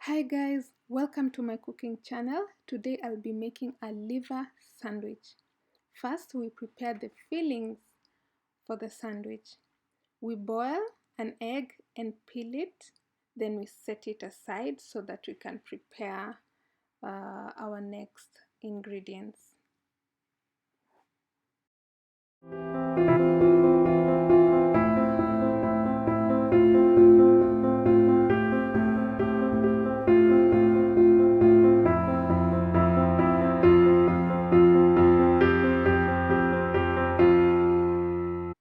Hi guys, welcome to my cooking channel. Today I'll be making a liver sandwich. First, we prepare the fillings for the sandwich. We boil an egg and peel it, then we set it aside so that we can prepare our next ingredients.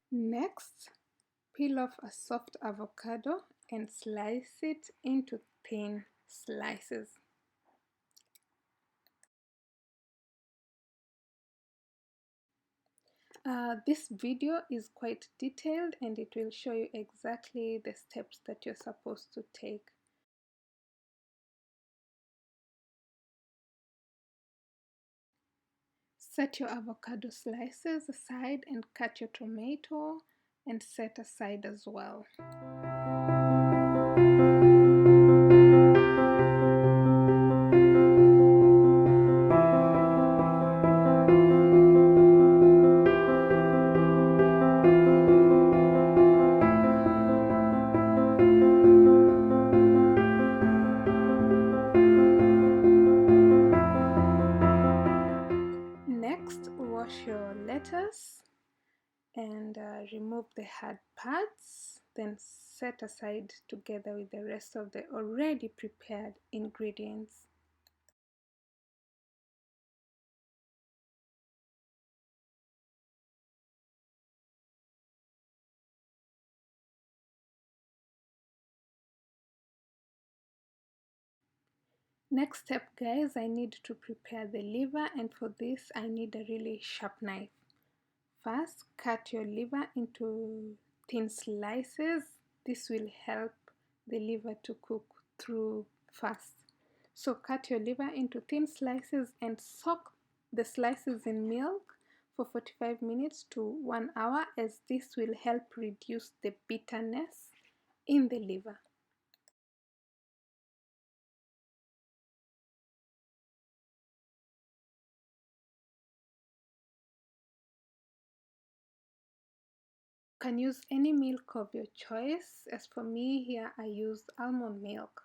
Next, peel off a soft avocado and slice it into thin slices. This video is quite detailed and it will show you exactly the steps that you're supposed to take. Set your avocado slices aside and cut your tomato and set aside as well. Next, wash your lettuce and remove the hard parts, then set aside together with the rest of the already prepared ingredients. Next step guys, I need to prepare the liver, and for this I need a really sharp knife. First, cut your liver into thin slices. This will help the liver to cook through fast. So cut your liver into thin slices and soak the slices in milk for 45 minutes to 1 hour, as this will help reduce the bitterness in the liver. You can use any milk of your choice. As for me here, I used almond milk.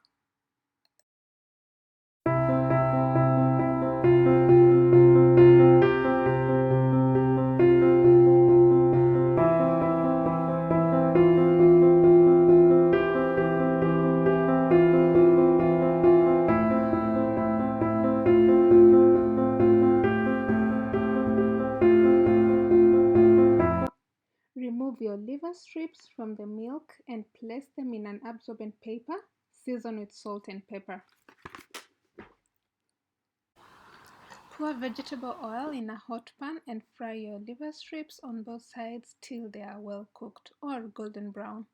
Remove your liver strips from the milk and place them in an absorbent paper. Season with salt and pepper. Pour vegetable oil in a hot pan and fry your liver strips on both sides till they are well cooked or golden brown.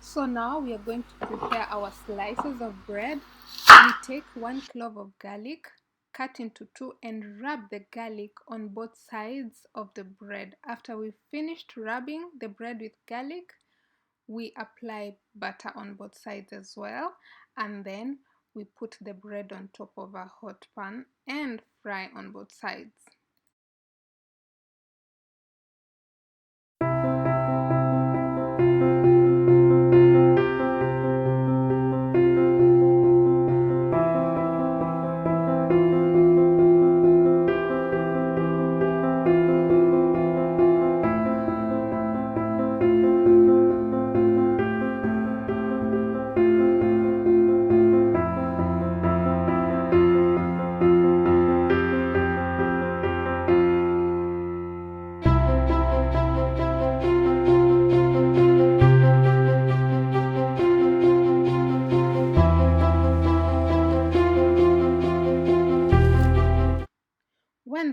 So now we are going to prepare our slices of bread. We take 1 clove of garlic, cut into 2, and rub the garlic on both sides of the bread. After we've finished rubbing the bread with garlic, we apply butter on both sides as well, and then we put the bread on top of a hot pan and fry on both sides.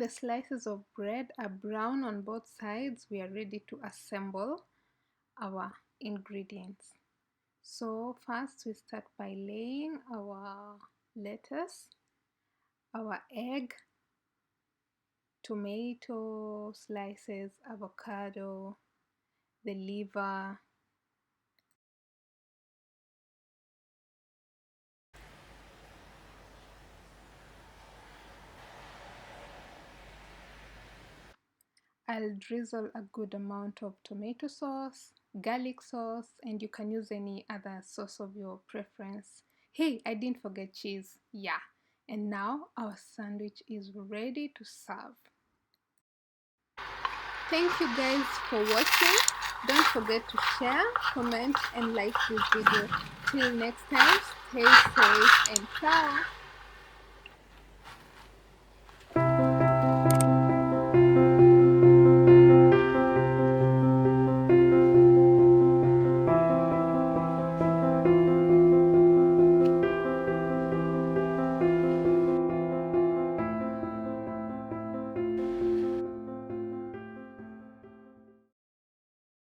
the slices of bread are brown on both sides, we are ready to assemble our ingredients. So first we start by laying our lettuce, our egg, tomato slices, avocado, the liver, I'll drizzle a good amount of tomato sauce, garlic sauce, and you can use any other sauce of your preference. Hey, I didn't forget cheese. Yeah. And now our sandwich is ready to serve. Thank you guys for watching. Don't forget to share, comment, and like this video. Till next time, stay safe and ciao.